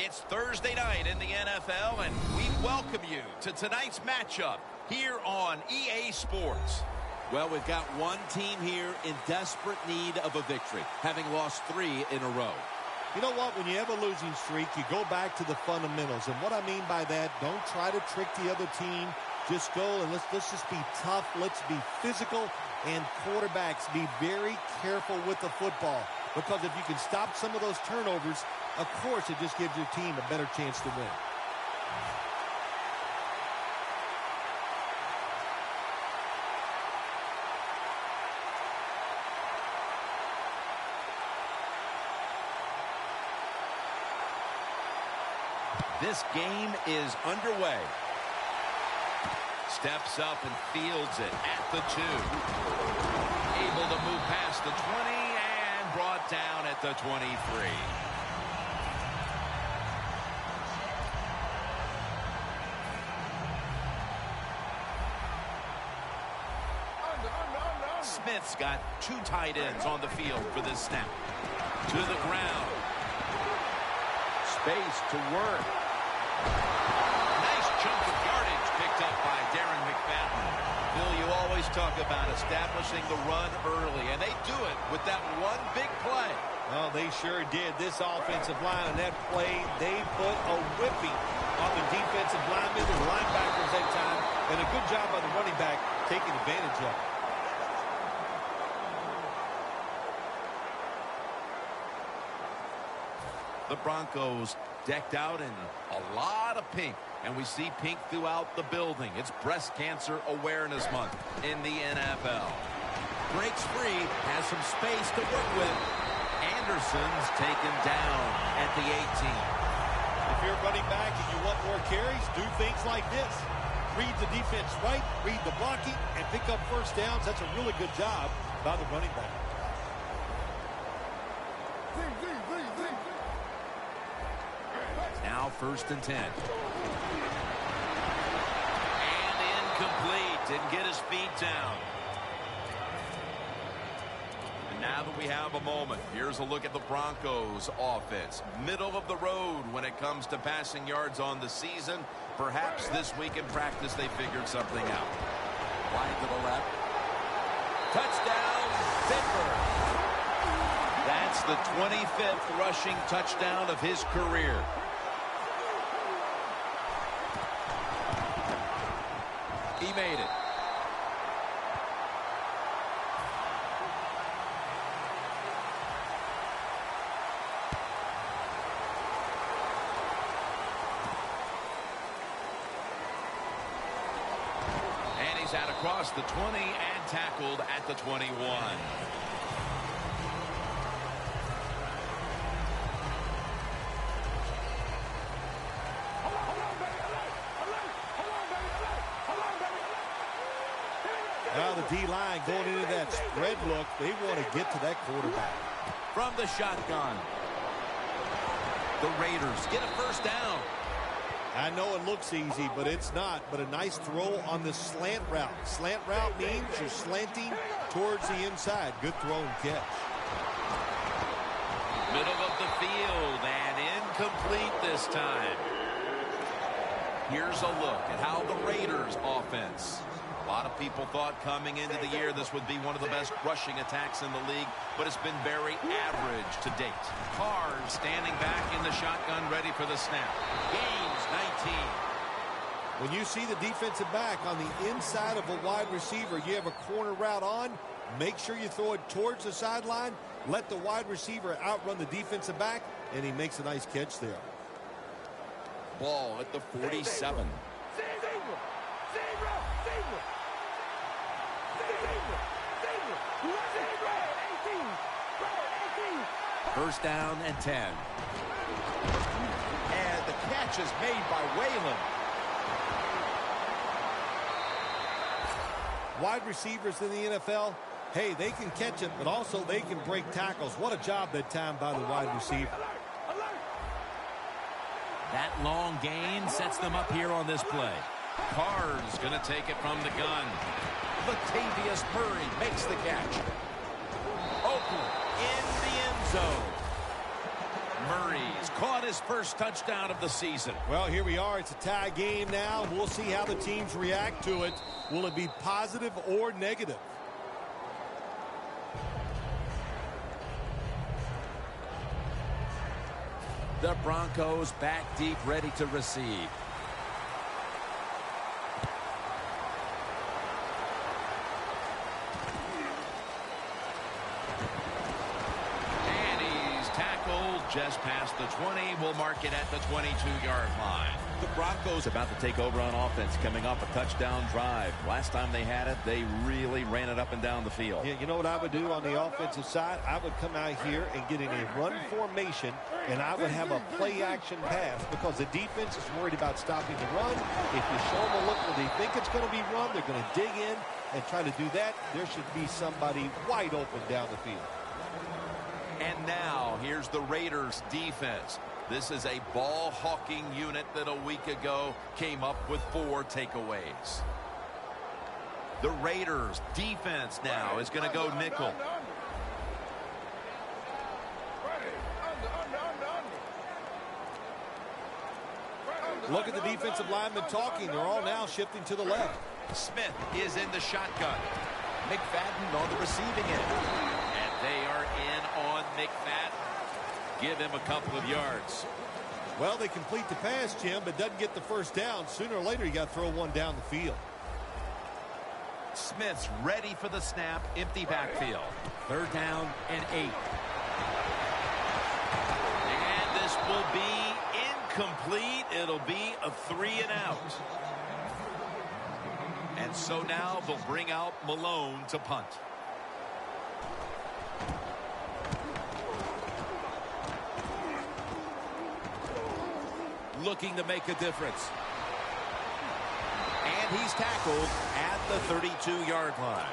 It's Thursday night in the NFL, and we welcome you to tonight's matchup here on EA Sports. Well, we've got one team here in desperate need of a victory, having lost 3 in a row. You know what? When you have a losing streak, you go back to the fundamentals. And what I mean by that, don't try to trick the other team. Just go and let's just be tough. Let's be physical. And quarterbacks, be very careful with the football. Because if you can stop some of those turnovers, of course, it just gives your team a better chance to win. This game is underway. Steps up and fields it at the 2. Able to move past the 20 and brought down at the 23. Smith's got 2 tight ends on the field for this snap. To the ground. Space to work. Nice chunk of yardage picked up by Darren McFadden. Bill, you always talk about establishing the run early, and they do it with that one big play. Well, they sure did. This offensive line on that play, they put a whipping on the defensive linemen and linebackers that time, and a good job by the running back taking advantage of it. The Broncos decked out in a lot of pink, and we see pink throughout the building. It's Breast Cancer Awareness Month in the NFL. Breaks free, has some space to work with. Anderson's taken down at the 18. If you're running back and you want more carries, do things like this. Read the defense right, read the blocking, and pick up first downs. That's a really good job by the running back. Now 1st and 10. And incomplete. Didn't get his feet down. And now that we have a moment, here's a look at the Broncos offense. Middle of the road when it comes to passing yards on the season. Perhaps this week in practice they figured something out. Wide to the left. Touchdown, Denver. That's the 25th rushing touchdown of his career. He made it. And he's out across the 20 and tackled at the 21. Now the D-line going into that spread look. They want to get to that quarterback. From the shotgun. The Raiders get a first down. I know it looks easy, but it's not. But a nice throw on the slant route. Slant route means you're slanting towards the inside. Good throw and catch. Middle of the field and incomplete this time. Here's a look at how the Raiders offense. A lot of people thought coming into the year this would be one of the best rushing attacks in the league, but it's been very average to date. Carr standing back in the shotgun ready for the snap. Gains 19. When you see the defensive back on the inside of a wide receiver, you have a corner route on, make sure you throw it towards the sideline, let the wide receiver outrun the defensive back, and he makes a nice catch there. Ball at the 47. First down and 10. And the catch is made by Whalen. Wide receivers in the NFL, hey, they can catch it, but also they can break tackles. What a job that time by the wide receiver. That long gain sets them up here on this play. Carr's going to take it from the gun. Latavius Murray makes the catch. Oakland in the end zone. Murray's caught his first touchdown of the season. Well, here we are. It's a tie game now. We'll see how the teams react to it. Will it be positive or negative? The Broncos back deep, ready to receive. Just past the 20. We'll mark it at the 22-yard line. The Broncos about to take over on offense, coming off a touchdown drive. Last time they had it, they really ran it up and down the field. Yeah, you know what I would do on the offensive side? I would come out here and get in a run formation, and I would have a play-action pass because the defense is worried about stopping the run. If you show them a look where they think it's going to be run, they're going to dig in and try to do that. There should be somebody wide open down the field. And now, here's the Raiders' defense. This is a ball-hawking unit that a week ago came up with 4 takeaways. The Raiders' defense now is going to go nickel. Look at the defensive linemen talking. They're all now shifting to the left. Smith is in the shotgun. McFadden on the receiving end. They are in on McFadden. Give him a couple of yards. Well, they complete the pass, Jim, but doesn't get the first down. Sooner or later, you got to throw one down the field. Smith's ready for the snap. Empty backfield. 3rd down and 8. And this will be incomplete. It'll be a 3 and out. And so now they'll bring out Malone to punt. Looking to make a difference. And he's tackled at the 32-yard line.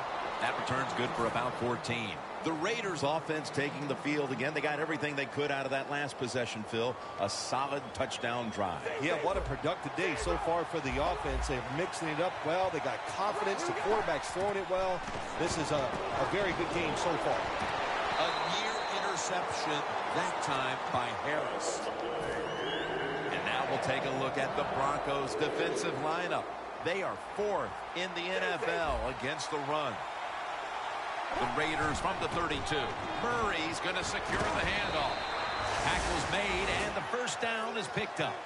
That return's good for about 14. The Raiders offense taking the field again. They got everything they could out of that last possession, Phil. A solid touchdown drive. Yeah, what a productive day so far for the offense. They're mixing it up well. They got confidence. The quarterback's throwing it well. This is a very good game so far. A near interception, that time by Harris. And now we'll take a look at the Broncos' defensive lineup. They are 4th in the NFL against the run. The Raiders from the 32. Murray's going to secure the handoff. Tackle's made, and the first down is picked up.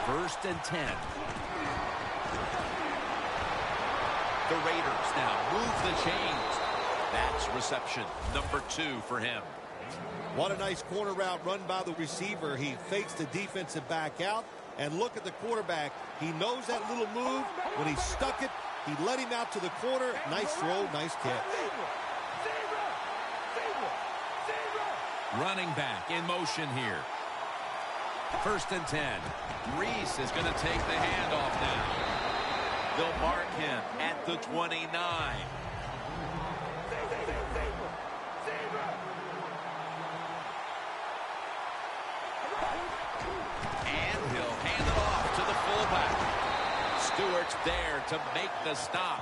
First and 10. The Raiders now move the chains. That's reception number 2 for him. What a nice corner route run by the receiver. He fakes the defensive back out. And look at the quarterback. He knows that little move. When he stuck it, he led him out to the corner. Nice throw, nice catch. Running back in motion here. First and 10. Reese is going to take the handoff now. They'll mark him at the 29. And he'll hand it off to the fullback. Stewart's there to make the stop.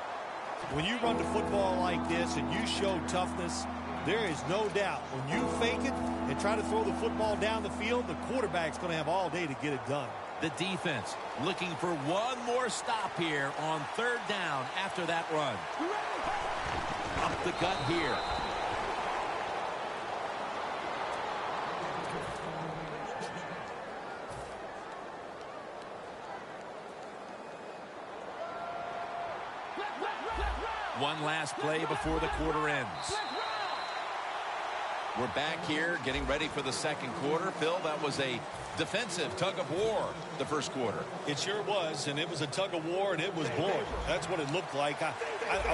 When you run the football like this and you show toughness, there is no doubt when you fake it and try to throw the football down the field, the quarterback's going to have all day to get it done. The defense looking for one more stop here on 3rd down after that run. Up the gut here. One last play before the quarter ends. We're back here getting ready for the second quarter. Phil, that was a defensive tug of war the first quarter. It sure was, and it was a tug of war, and it was born. That's what it looked like. I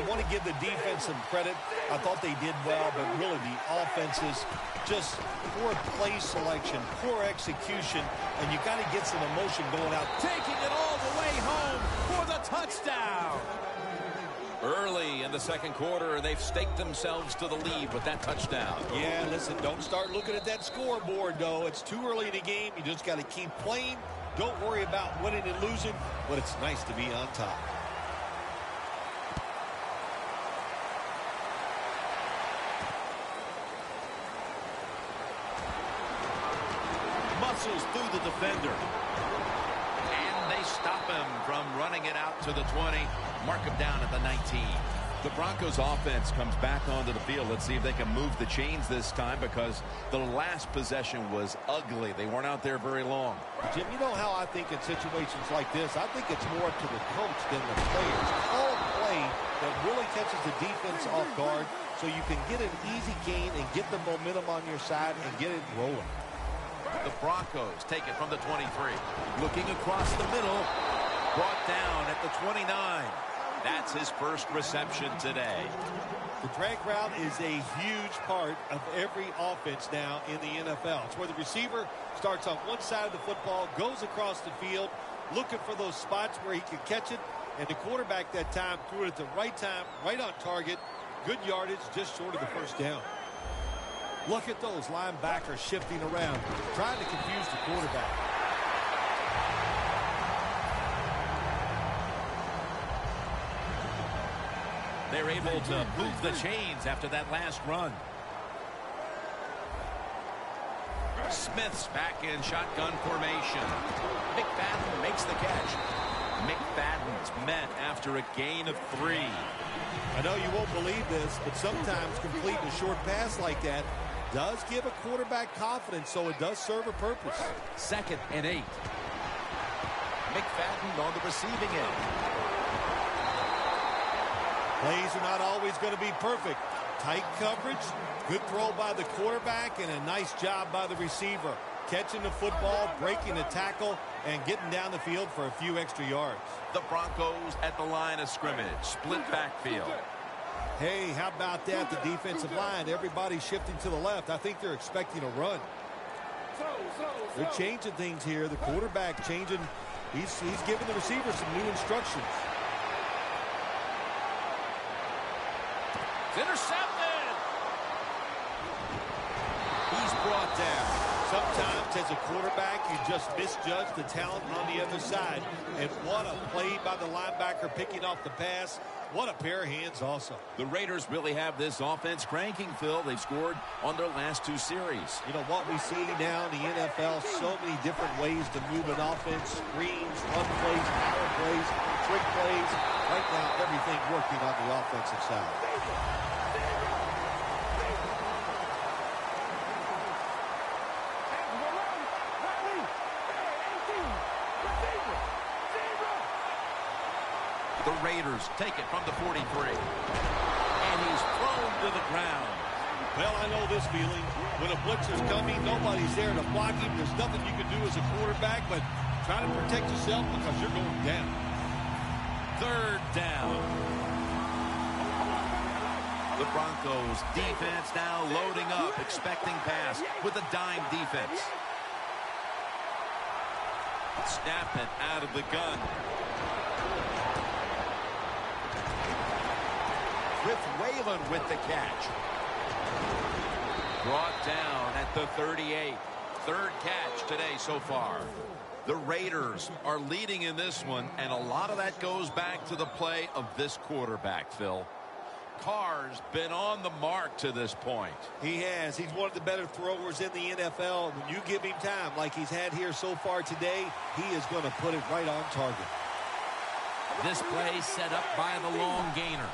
want to give the defense some credit. I thought they did well, but really the offenses, just poor play selection, poor execution, and you got to get some emotion going out. Taking it all the way home for the touchdown. Early in the second quarter, they've staked themselves to the lead with that touchdown. Yeah, listen, don't start looking at that scoreboard, though. It's too early in the game. You just got to keep playing. Don't worry about winning and losing, but it's nice to be on top. Muscles through the defender. And they stop him from running it out to the 20. Mark him down at the 19. The Broncos offense comes back onto the field. Let's see if they can move the chains this time, because the last possession was ugly. They weren't out there very long. Jim, you know how I think in situations like this, I think it's more up to the coach than the players. Call a play that really catches the defense off guard so you can get an easy gain and get the momentum on your side and get it rolling. The Broncos take it from the 23. Looking across the middle. Brought down at the 29. That's his first reception today. The drag route is a huge part of every offense now in the NFL. It's where the receiver starts on one side of the football, goes across the field, looking for those spots where he can catch it, and the quarterback that time threw it at the right time, right on target. Good yardage, just short of the first down. Look at those linebackers shifting around, trying to confuse the quarterback. They're able to move the chains after that last run. Smith's back in shotgun formation. McFadden makes the catch. McFadden's met after a gain of 3. I know you won't believe this, but sometimes completing a short pass like that does give a quarterback confidence, so it does serve a purpose. 2nd and 8. McFadden on the receiving end. Plays are not always going to be perfect. Tight coverage, good throw by the quarterback, and a nice job by the receiver. Catching the football, breaking the tackle, and getting down the field for a few extra yards. The Broncos at the line of scrimmage. Split backfield. Hey, how about that? The defensive line, everybody shifting to the left. I think they're expecting a run. They're changing things here. The quarterback changing. He's giving the receiver some new instructions. It's intercepted. He's brought down. Sometimes as a quarterback, you just misjudge the talent on the other side. And what a play by the linebacker picking off the pass. What a pair of hands also. The Raiders really have this offense cranking, Phil. They've scored on their last 2 series. You know, what we see now in the NFL, so many different ways to move an offense. Screens, run plays, power plays, trick plays. Right now, everything working on the offensive side. The Raiders take it from the 43. And he's thrown to the ground. Well, I know this feeling. When a blitz is coming, nobody's there to block him. There's nothing you can do as a quarterback, but try to protect yourself because you're going down. 3rd down. The Broncos defense now loading up, expecting pass with a dime defense. Snap it out of the gun. With Whalen with the catch. Brought down at the 38. 3rd catch today so far. The Raiders are leading in this one, and a lot of that goes back to the play of this quarterback, Phil. Carr's been on the mark to this point. He has. He's one of the better throwers in the NFL. When you give him time like he's had here so far today, he is going to put it right on target. This play set up by the long gainer.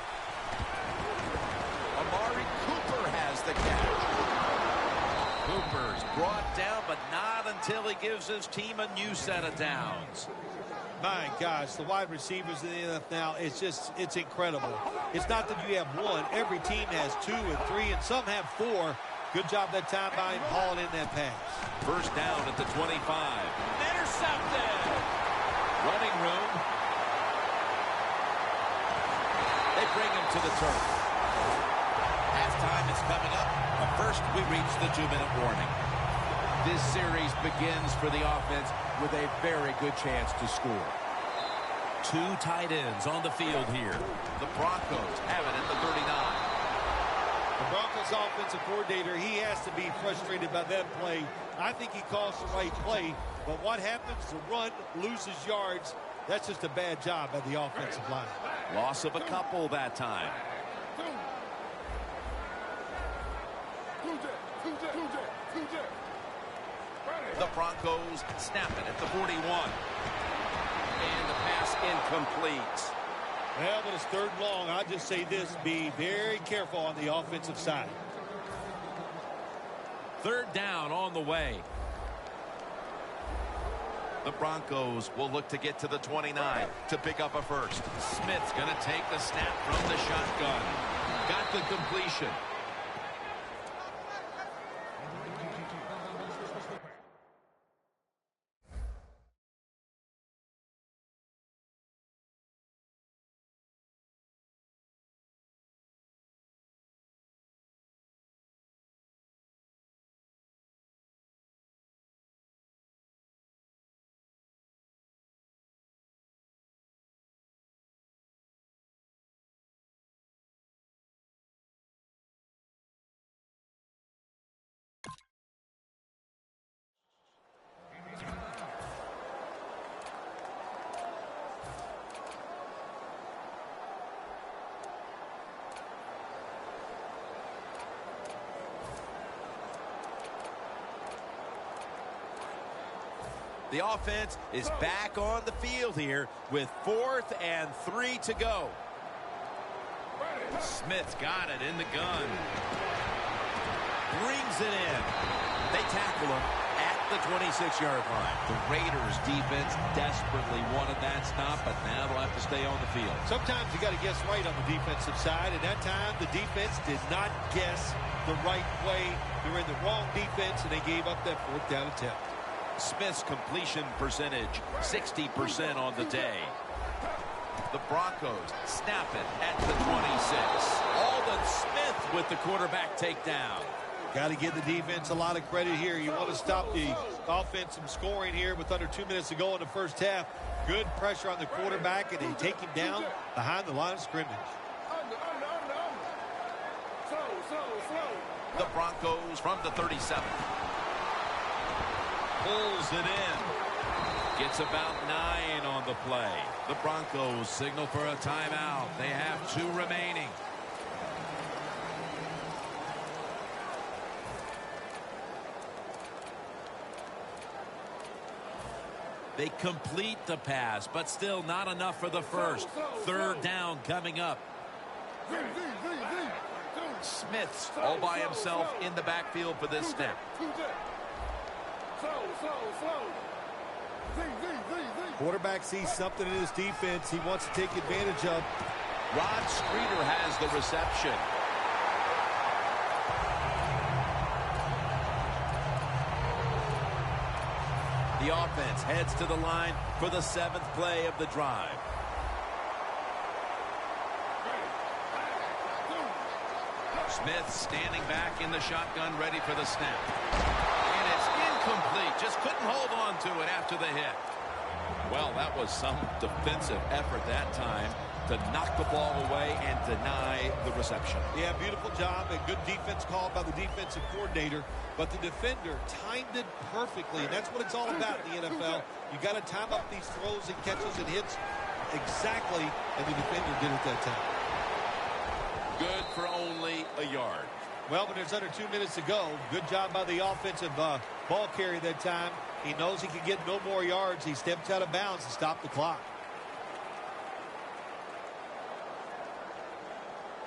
Amari Cooper has the catch. Cooper's brought down, but not until he gives his team a new set of downs. My gosh, the wide receivers in the NFL now, it's incredible. It's not that you have one. Every team has 2 and 3, and some have 4. Good job that time by him hauling in that pass. 1st down at the 25. Intercepted. Running room. They bring him to the turf. Halftime is coming up, but first we reach the 2-minute warning. This series begins for the offense with a very good chance to score. Two tight ends on the field here. The Broncos have it at the 39. The Broncos offensive coordinator, he has to be frustrated by that play. I think he calls the right play, but what happens? The run loses yards. That's just a bad job by the offensive line. Loss of a couple that time. The Broncos snap it at the 41. And the pass incomplete. Well, but it's third and long. I'll just say this, be very careful on the offensive side. Third down on the way. The Broncos will look to get to the 29 to pick up a first. Smith's going to take the snap from the shotgun. Got the completion. The offense is back on the field here with 4th and 3 to go. Smith's got it in the gun. Brings it in. They tackle him at the 26-yard line. The Raiders defense desperately wanted that stop, but now they'll have to stay on the field. Sometimes you got to guess right on the defensive side, and that time the defense did not guess the right way. They were in the wrong defense, and they gave up that 4th down attempt. Smith's completion percentage, 60% on the day. The Broncos snap it at the 26. Aldon Smith with the quarterback takedown. Got to give the defense a lot of credit here. You want to stop the offense from scoring here with under 2 minutes to go in the first half. Good pressure on the quarterback, and they take him down behind the line of scrimmage. The Broncos from the 37. Pulls it in. Gets about 9 on the play. The Broncos signal for a timeout. They have 2 remaining. They complete the pass, but still not enough for the first. Third down coming up. Smith's all by himself in the backfield for this snap. Quarterback sees something in his defense he wants to take advantage of. Rod Streeter has the reception. The offense heads to the line for the 7th play of the drive. Smith standing back in the shotgun, ready for the snap. And it's incomplete. Just couldn't hold on to it after the hit. Well, that was some defensive effort that time to knock the ball away and deny the reception. Yeah, beautiful job. A good defense call by the defensive coordinator. But the defender timed it perfectly. And that's what it's all about in the NFL. You got to time up these throws and catches and hits exactly, and the defender did it that time. Good for only a yard. Well, but there's under 2 minutes to go. Good job by the offensive ball carrier that time. He knows he can get no more yards. He steps out of bounds to stop the clock.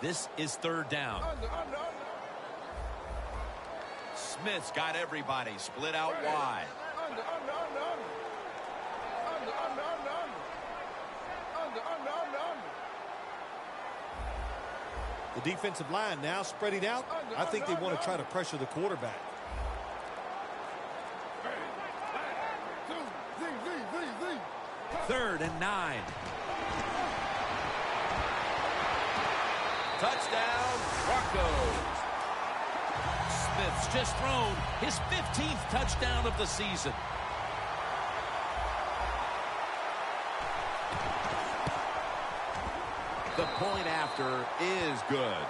This is third down. Smith's got everybody split out wide. The defensive line now spreading out. I think they want to try to pressure the quarterback. Third and 9. Touchdown, Broncos. Smith's just thrown his 15th touchdown of the season. The point after is good.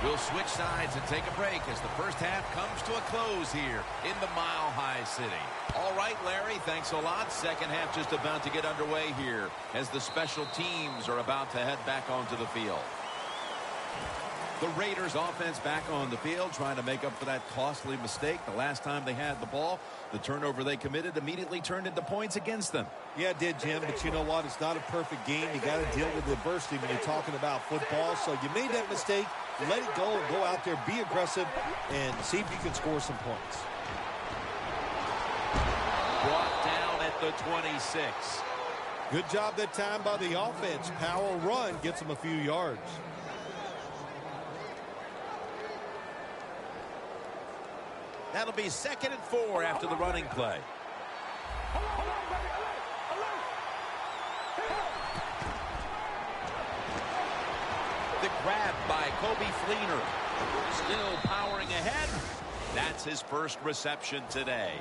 We'll switch sides and take a break as the first half comes to a close here in the Mile High City. All right, Larry, thanks a lot. Second half just about to get underway here as the special teams are about to head back onto the field. The Raiders offense back on the field trying to make up for that costly mistake. The last time they had the ball, the turnover they committed immediately turned into points against them. Yeah, it did, Jim, but you know what? It's not a perfect game. You got to deal with adversity when you're talking about football. So you made that mistake. Let it go and go out there, be aggressive, and see if you can score some points. Brought down at the 26. Good job that time by the offense. Power run gets them a few yards. That'll be 2nd and 4 after the running play. The grab by Kobe Fleener. Still powering ahead. That's his first reception today.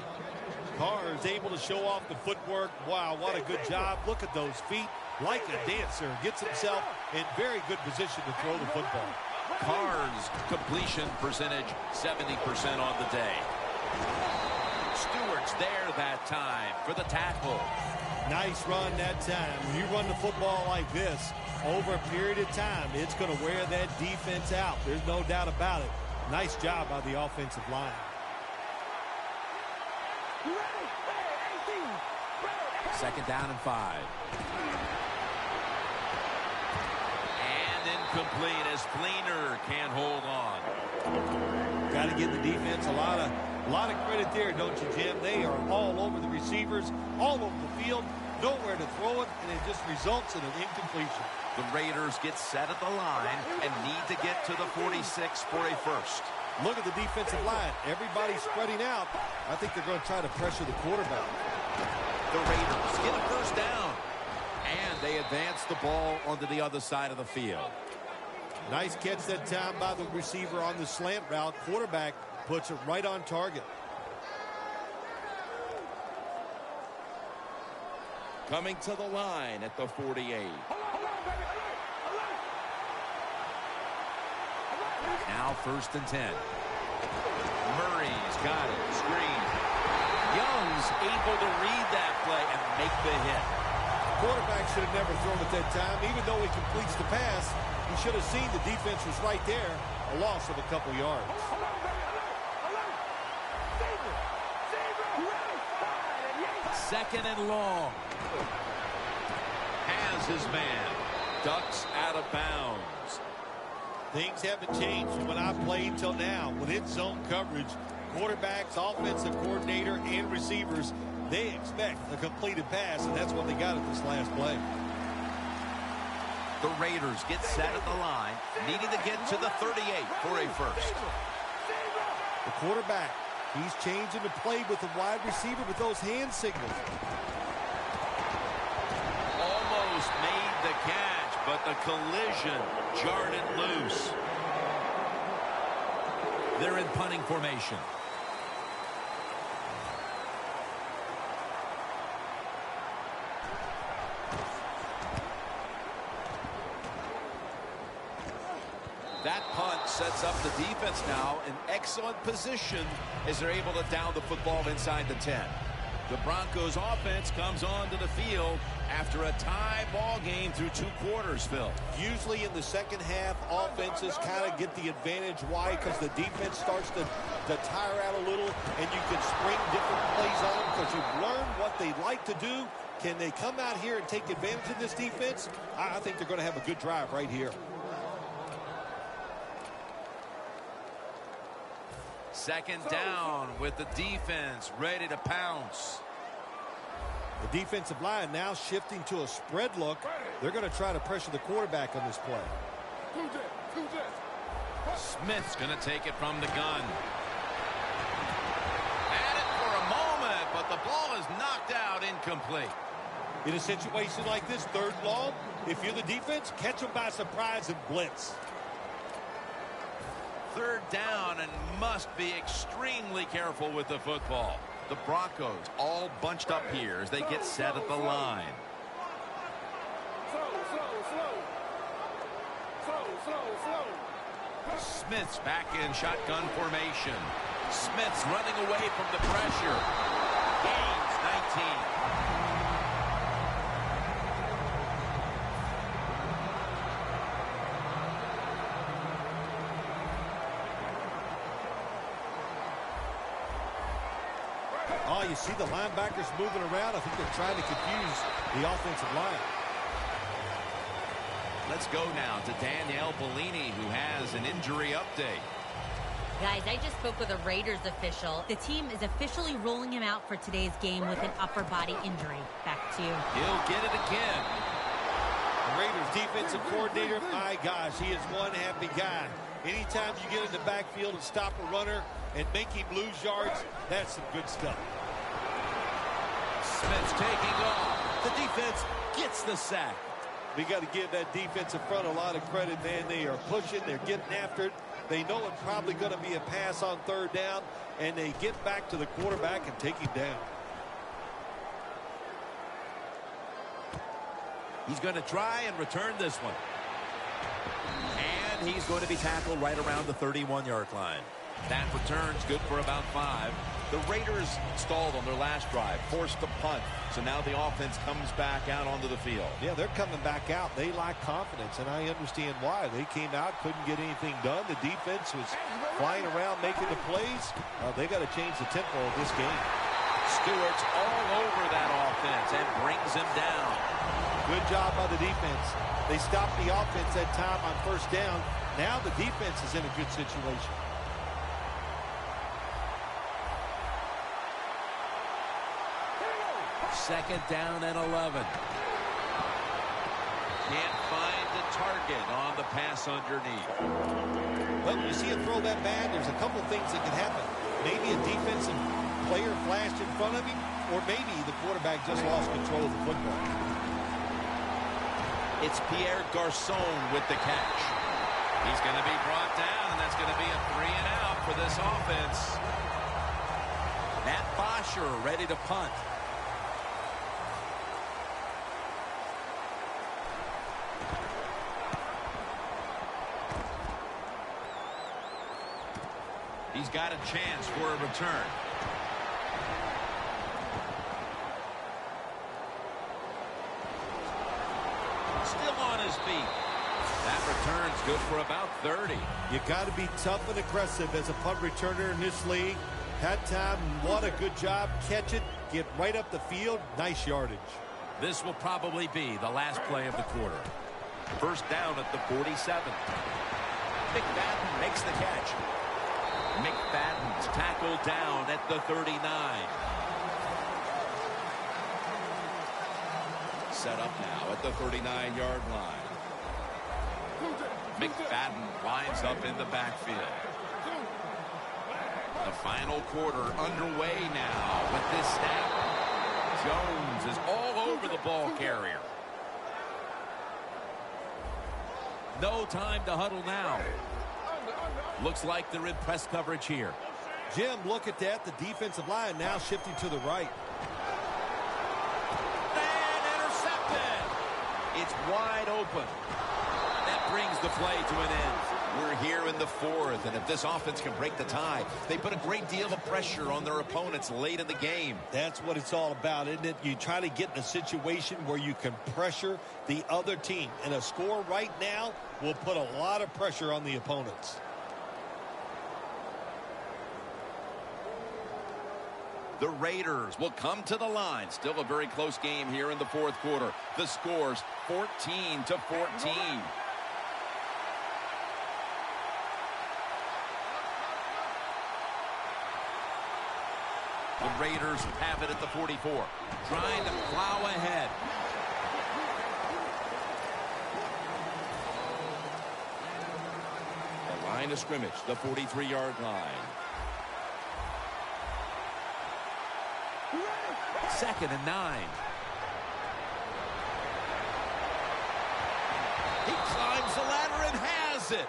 Carr is able to show off the footwork. Wow, what a good job. Look at those feet. Like a dancer. Gets himself in very good position to throw the football. Carr's completion percentage 70% on the day. Stewart's there that time for the tackle. Nice run that time. When you run the football like this over a period of time, it's going to wear that defense out. There's no doubt about it. Nice job by the offensive line. Second down and 5. Incomplete as Fleener can't hold on. Got to give the defense a lot of credit there, don't you, Jim? They are all over the receivers, all over the field, nowhere to throw it, and it just results in an incompletion. The Raiders get set at the line and need to get to the 46 for a first. Look at the defensive line. Everybody's spreading out. I think they're going to try to pressure the quarterback. The Raiders get a first down, and they advance the ball onto the other side of the field. Nice catch that time by the receiver on the slant route. Quarterback puts it right on target. Coming to the line at the 48. Now 1st and 10. Murray's got it. Screen. Young's able to read that play and make the hit. Quarterback should have never thrown it that time. Even though he completes the pass, he should have seen the defense was right there. A loss of a couple yards. 2nd and long. Has his man. Ducks out of bounds. Things haven't changed from when I played till now. When it's zone coverage, quarterbacks, offensive coordinator, and receivers, they expect a completed pass, and that's what they got at this last play. The Raiders get set at the line, needing to get to the 38 for a first. The quarterback, he's changing the play with the wide receiver with those hand signals. Almost made the catch, but the collision jarred it loose. They're in punting formation. That punt sets up the defense now in excellent position as they're able to down the football inside the 10. The Broncos offense comes onto the field after a tie ball game through 2 quarters, Phil. Usually in the second half, offenses kind of get the advantage. Why? Because the defense starts to tire out a little, and you can spring different plays on them because you've learned what they like to do. Can they come out here and take advantage of this defense? I think they're going to have a good drive right here. 2nd down with the defense ready to pounce. The defensive line now shifting to a spread look. They're going to try to pressure the quarterback on this play. Smith's going to take it from the gun. Had it for a moment, but the ball is knocked out incomplete. In a situation like this, 3rd and long, if you're the defense, catch them by surprise and blitz. 3rd down and must be extremely careful with the football. The Broncos all bunched up here as they get set at the line. Smith's back in shotgun formation. Smith's running away from the pressure. Gains 19. Oh, you see the linebackers moving around. I think they're trying to confuse the offensive line. Let's go now to Danielle Bellini, who has an injury update. Guys, I just spoke with a Raiders official. The team is officially ruling him out for today's game with an upper body injury. Back to you. He'll get it again. The Raiders defensive coordinator, my gosh, he is one happy guy. Anytime you get in the backfield and stop a runner and make him lose yards, that's some good stuff. Smith's taking off. The defense gets the sack. We got to give that defensive front a lot of credit, man. They are pushing. They're getting after it. They know it's probably going to be a pass on third down, and they get back to the quarterback and take him down. He's going to try and return this one. And he's going to be tackled right around the 31-yard line. That return's good for about 5. The Raiders stalled on their last drive, forced a punt. So now the offense comes back out onto the field. Yeah, they're coming back out. They lack confidence, and I understand why. They came out, couldn't get anything done. The defense was flying around making the plays. They got to change the tempo of this game. Stewart's all over that offense and brings him down. Good job by the defense. They stopped the offense that time on first down. Now the defense is in a good situation. Second down and 11. Can't find the target on the pass underneath. Well, you see him throw that bad, there's a couple things that can happen. Maybe a defensive player flashed in front of him, or maybe the quarterback just lost control of the football. It's Pierre Garçon with the catch. He's going to be brought down, and that's going to be a 3 and out for this offense. Matt Bosher ready to punt. He's got a chance for a return. Still on his feet. That return's good for about 30. You got to be tough and aggressive as a punt returner in this league. Had time, what a good job. Catch it, get right up the field. Nice yardage. This will probably be the last play of the quarter. First down at the 47. McFadden makes the catch. McFadden's tackled down at the 39. Set up now at the 39-yard line. McFadden winds up in the backfield. The final quarter underway now with this snap. Jones is all over the ball carrier. No time to huddle now. Looks like they're in press coverage here. Jim, look at that. The defensive line now shifting to the right. And intercepted. It's wide open. That brings the play to an end. We're here in the 4th, and if this offense can break the tie, they put a great deal of pressure on their opponents late in the game. That's what it's all about, isn't it? You try to get in a situation where you can pressure the other team. And a score right now will put a lot of pressure on the opponents. The Raiders will come to the line. Still a very close game here in the 4th quarter. The score's 14-14. The Raiders have it at the 44. Trying to plow ahead. The line of scrimmage, the 43-yard line. 2nd and 9. He climbs the ladder and has it.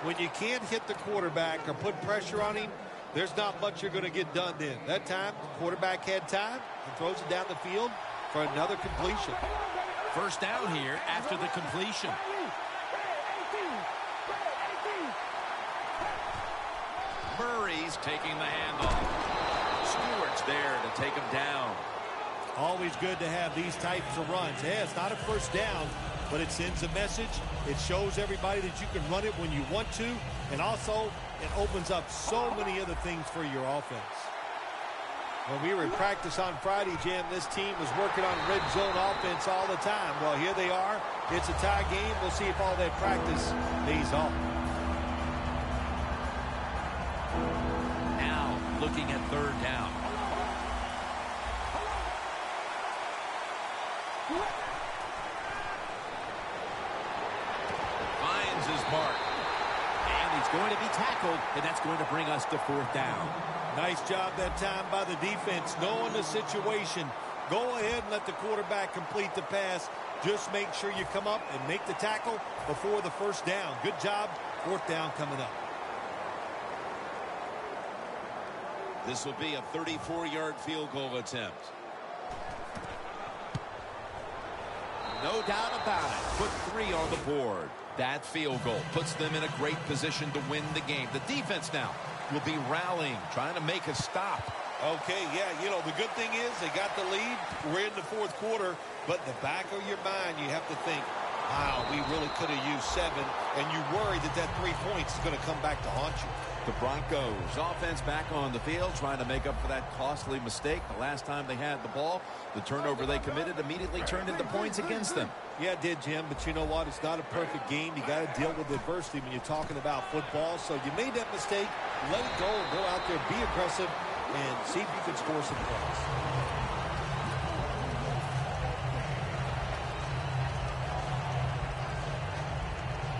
When you can't hit the quarterback or put pressure on him, there's not much you're going to get done then. That time, the quarterback had time and throws it down the field for another completion. First down here after the completion. He's taking the handoff. Stewart's there to take him down. Always good to have these types of runs. Yeah, it's not a first down, but it sends a message. It shows everybody that you can run it when you want to, and also it opens up so many other things for your offense. When we were in practice on Friday, Jim, this team was working on red zone offense all the time. Well, here they are. It's a tie game. We'll see if all that practice pays off. Now looking at third down. Finds his mark. And he's going to be tackled, and that's going to bring us to fourth down. Nice job that time by the defense, knowing the situation. Go ahead and let the quarterback complete the pass. Just make sure you come up and make the tackle before the first down. Good job. Fourth down coming up. This will be a 34-yard field goal attempt. No doubt about it. Put 3 on the board. That field goal puts them in a great position to win the game. The defense now will be rallying, trying to make a stop. Okay, yeah, you know, the good thing is they got the lead. We're in the fourth quarter, but in the back of your mind, you have to think, wow, we really could have used 7, and you worry that that 3 points is going to come back to haunt you. The Broncos offense back on the field, trying to make up for that costly mistake. The last time they had the ball, the turnover they committed immediately turned into points against them. Yeah, it did, Jim, but you know what? It's not a perfect game. You got to deal with adversity when you're talking about football. So you made that mistake, let it go, and go out there, be aggressive, and see if you can score some points.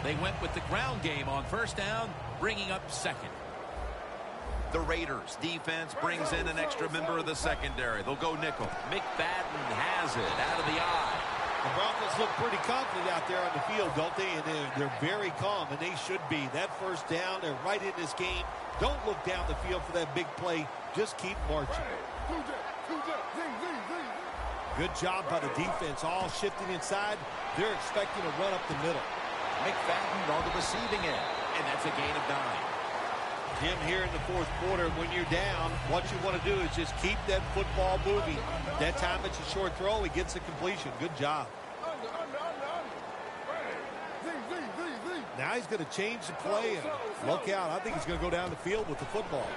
They went with the ground game on first down, bringing up second. The Raiders defense brings in an extra member of the secondary. They'll go nickel. McFadden has it out of the eye. The Broncos look pretty confident out there on the field, don't they? And they're very calm, and they should be. That first down, they're right in this game. Don't look down the field for that big play. Just keep marching. Good job by the defense, all shifting inside. They're expecting to run up the middle. McFadden on the receiving end, and that's a gain of 9. Jim, here in the fourth quarter, when you're down, what you want to do is just keep that football moving. That time it's a short throw. He gets the completion. Good job. Now he's going to change the play and look out. I think he's going to go down the field with the football.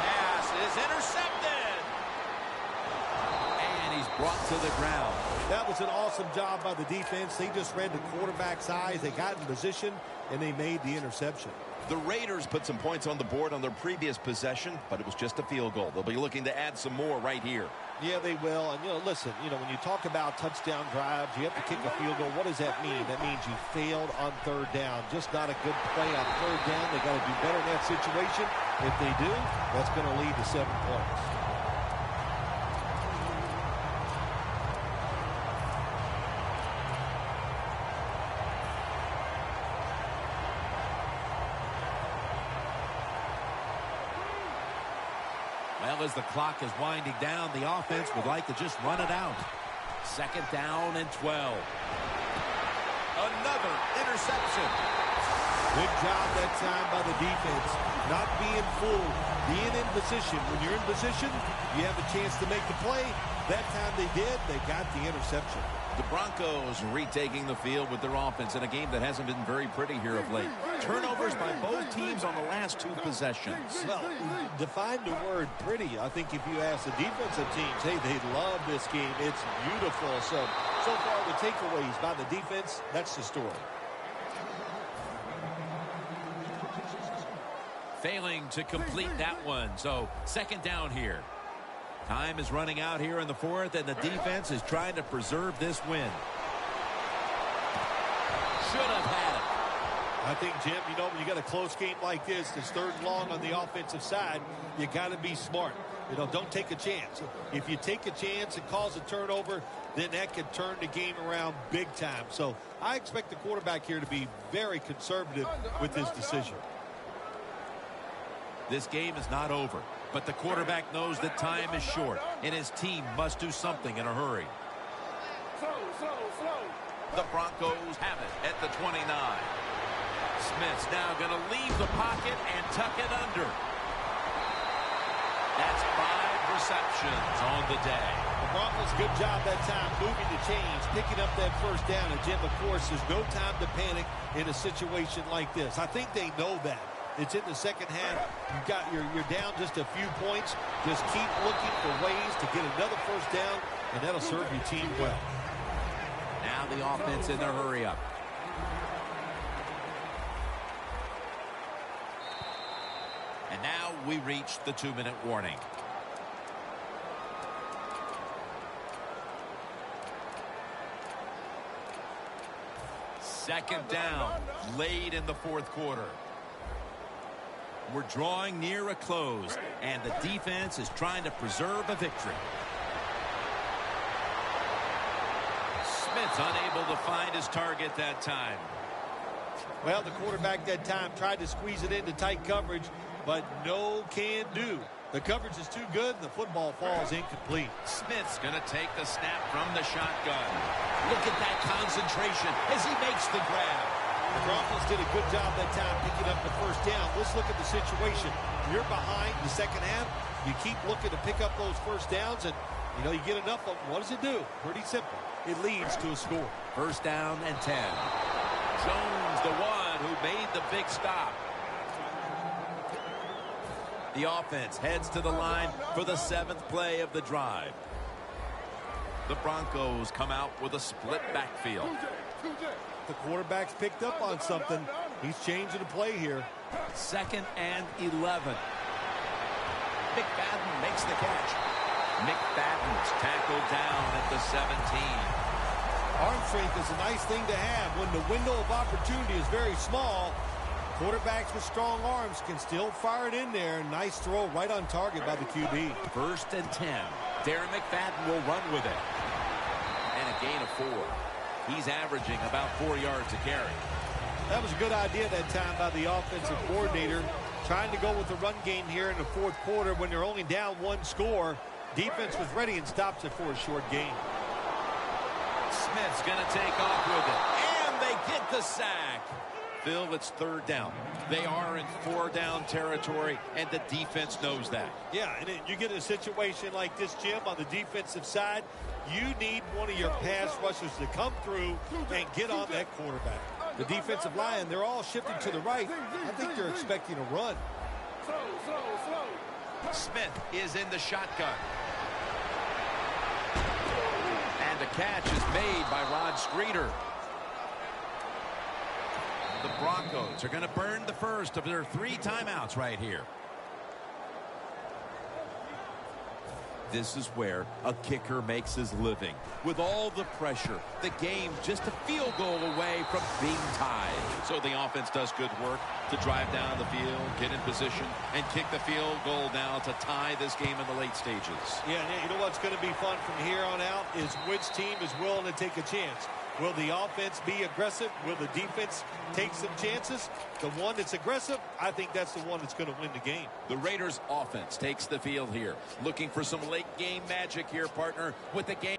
Pass is intercepted. And he's brought to the ground. That was an awesome job by the defense. They just read the quarterback's eyes. They got in position, and they made the interception. The Raiders put some points on the board on their previous possession, but it was just a field goal. They'll be looking to add some more right here. Yeah, they will. And, listen, when you talk about touchdown drives, you have to kick a field goal. What does that mean? That means you failed on third down. Just not a good play on third down. They got to do better in that situation. If they do, that's going to lead to 7 points. Well, as the clock is winding down, the offense would like to just run it out. Second down and 12. Another interception. Good job that time by the defense. Not being fooled. Being in position. When you're in position, you have a chance to make the play. That time they did. They got the interception. The Broncos retaking the field with their offense in a game that hasn't been very pretty here of late. Turnovers by both teams on the last 2 possessions. Well, define the word pretty. I think if you ask the defensive teams, hey, they love this game. It's beautiful. So far the takeaways by the defense, that's the story. Failing to complete that one. So second down here. Time is running out here in the fourth, and the defense is trying to preserve this win. Should have had it. I think, Jim, when you got a close game like this, it's third and long on the offensive side, you got to be smart. Don't take a chance. If you take a chance and cause a turnover, then that could turn the game around big time. So I expect the quarterback here to be very conservative with his decision. This game is not over, but the quarterback knows that time is short, and his team must do something in a hurry. The Broncos have it at the 29. Smith's now going to leave the pocket and tuck it under. That's 5 receptions on the day. The Broncos, good job that time moving the chains, picking up that first down. And, Jim, of course, there's no time to panic in a situation like this. I think they know that. It's in the second half. You're down just a few points. Just keep looking for ways to get another first down, and that'll serve your team well. Now the offense in their hurry up. And now we reach the 2-minute warning. Second down, late in the fourth quarter. We're drawing near a close, and the defense is trying to preserve a victory. Smith's unable to find his target that time. Well, the quarterback that time tried to squeeze it into tight coverage, but no can do. The coverage is too good, and the football falls incomplete. Smith's going to take the snap from the shotgun. Look at that concentration as he makes the grab. The Broncos did a good job that time picking up the first down. Let's look at the situation. You're behind the second half. You keep looking to pick up those first downs, and, you get enough of them. What does it do? Pretty simple. It leads to a score. First down and 10. Jones, the one who made the big stop. The offense heads to the line for the 7th play of the drive. The Broncos come out with a split backfield. The quarterback's picked up on something. He's changing the play here. 2nd and 11. McFadden makes the catch. McFadden's tackled down at the 17. Arm strength is a nice thing to have when the window of opportunity is very small. Quarterbacks with strong arms can still fire it in there. Nice throw right on target by the QB. 1st and 10. Darren McFadden will run with it. And a gain of 4. He's averaging about 4 yards a carry. That was a good idea that time by the offensive coordinator. Trying to go with the run game here in the fourth quarter when they're only down 1 score. Defense was ready and stops it for a short gain. Smith's going to take off with it. And they get the sack. Phil, it's 3rd down. They are in 4-down territory, and the defense knows that. Yeah, and you get a situation like this, Jim, on the defensive side, you need one of your pass rushers to come through and get on that quarterback. The defensive line, they're all shifting to the right. I think they're expecting a run. Smith is in the shotgun. And the catch is made by Rod Streeter. The Broncos are going to burn the first of their 3 timeouts right here. This is where a kicker makes his living. With all the pressure, the game just a field goal away from being tied. So the offense does good work to drive down the field, get in position, and kick the field goal now to tie this game in the late stages. Yeah, you know what's going to be fun from here on out is which team is willing to take a chance. Will the offense be aggressive? Will the defense take some chances? The one that's aggressive, I think that's the one that's going to win the game. The Raiders offense takes the field here. Looking for some late game magic here, partner, with the game.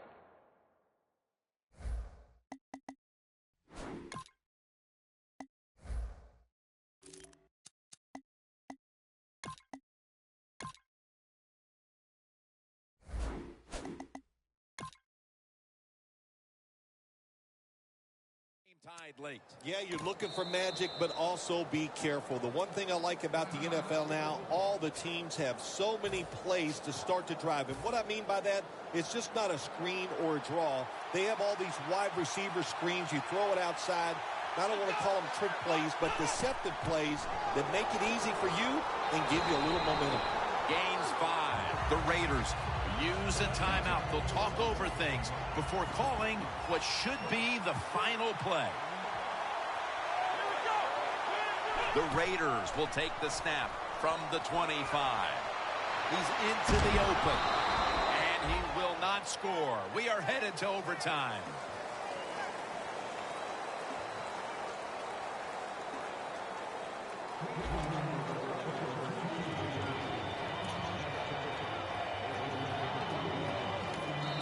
Tied late. Yeah, you're looking for magic, but also be careful. The one thing I like about the NFL now, all the teams have so many plays to start to drive. And what I mean by that, it's just not a screen or a draw. They have all these wide receiver screens. You throw it outside. I don't want to call them trick plays, but deceptive plays that make it easy for you and give you a little momentum. Gains 5. The Raiders use a timeout. They'll talk over things before calling what should be the final play. The Raiders will take the snap from the 25. He's into the open, and he will not score. We are headed to overtime.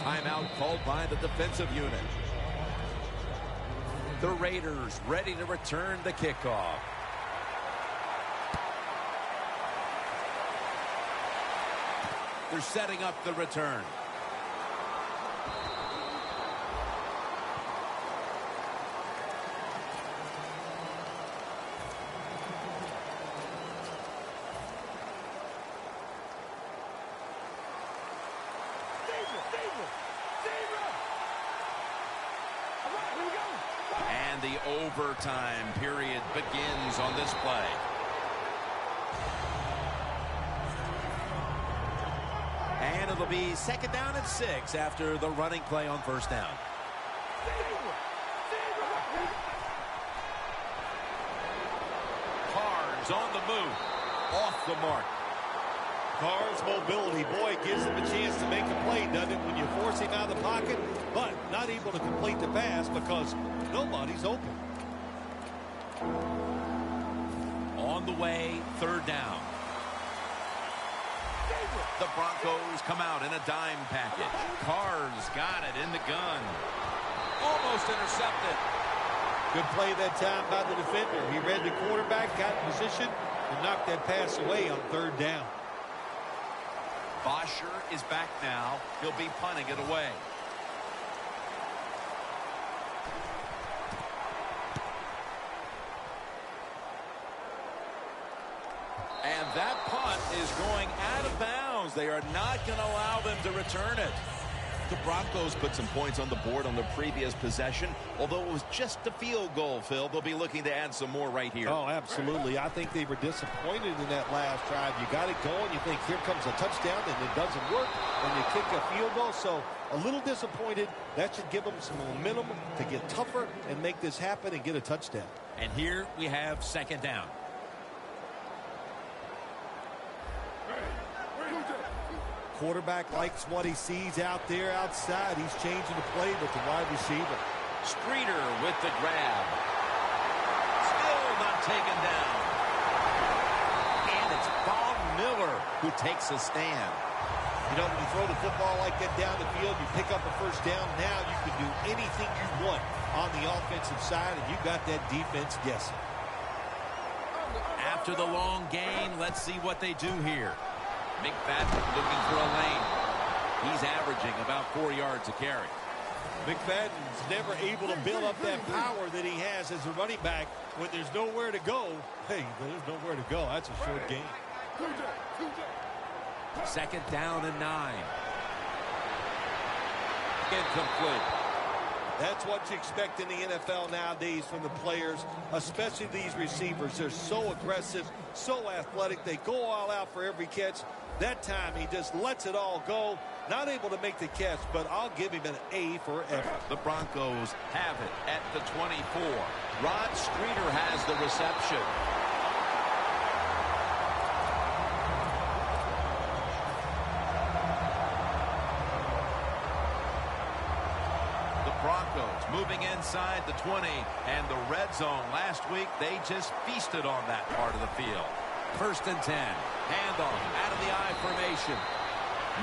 Timeout called by the defensive unit. The Raiders ready to return the kickoff. They're setting up the return. And the overtime period begins on this play. And it'll be 2nd down and 6 after the running play on 1st down. Carr's on the move. Off the mark. Carr's mobility, boy, gives him a chance to make a play, doesn't it, when you force him out of the pocket, but not able to complete the pass because nobody's open. On the way, 3rd down. The Broncos come out in a dime package. Carr's got it in the gun. Almost intercepted. Good play that time by the defender. He read the quarterback, got in position, and knocked that pass away on 3rd down. Bosher is back now. He'll be punting it away. And that punt is going out of bounds. They are not going to allow them to return it. The Broncos put some points on the board on the previous possession. Although it was just a field goal, Phil, they'll be looking to add some more right here. Oh, absolutely. I think they were disappointed in that last drive. You got it going. You think here comes a touchdown, and it doesn't work. And you kick a field goal. So a little disappointed. That should give them some momentum to get tougher and make this happen and get a touchdown. And here we have 2nd down. Quarterback likes what he sees out there outside. He's changing the play with the wide receiver. Streeter with the grab. Still not taken down. And it's Von Miller who takes a stand. You know, when you throw the football like that down the field, you pick up a 1st down. Now you can do anything you want on the offensive side, and you got that defense guessing. After the long gain, let's see what they do here. McFadden looking for a lane. He's averaging about 4 yards a carry. McFadden's never able to build up that power that he has as a running back when there's nowhere to go. Hey, there's nowhere to go. That's a short game. 2nd down and 9. Incomplete. That's what you expect in the NFL nowadays from the players, especially these receivers. They're so aggressive, so athletic. They go all out for every catch. That time he just lets it all go. Not able to make the catch, but I'll give him an A for effort. The Broncos have it at the 24. Rod Streeter has the reception. Broncos moving inside the 20 and the red zone. Last week they just feasted on that part of the field. 1st and 10. Handoff out of the I formation.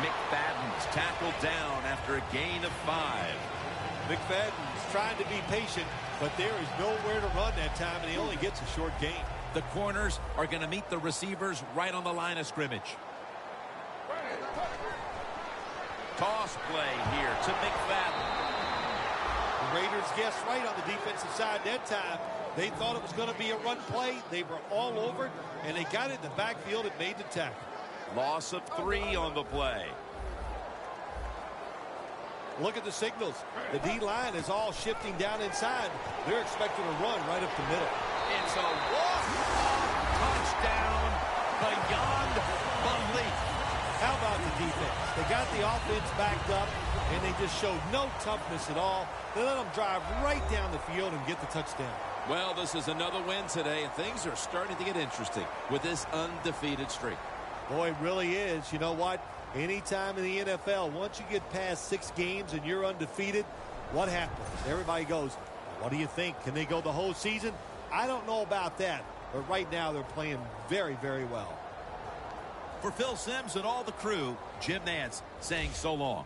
McFadden's tackled down after a gain of 5. McFadden's trying to be patient, but there is nowhere to run that time, and he only gets a short gain. The corners are going to meet the receivers right on the line of scrimmage. Toss play here to McFadden. The Raiders guessed right on the defensive side that time. They thought it was going to be a run play. They were all over it, and they got it in the backfield and made the tackle. Loss of 3 on the play. Look at the signals. The D-line is all shifting down inside. They're expecting a run right up the middle. It's a walk-off touchdown beyond belief. How about the defense? They got the offense backed up, and they just showed no toughness at all. They let them drive right down the field and get the touchdown. Well, this is another win today, and things are starting to get interesting with this undefeated streak. Boy, it really is. You know what? Anytime in the NFL, once you get past 6 games and you're undefeated, what happens? Everybody goes, what do you think? Can they go the whole season? I don't know about that, but right now they're playing very, very well. For Phil Simms and all the crew, Jim Nantz saying so long.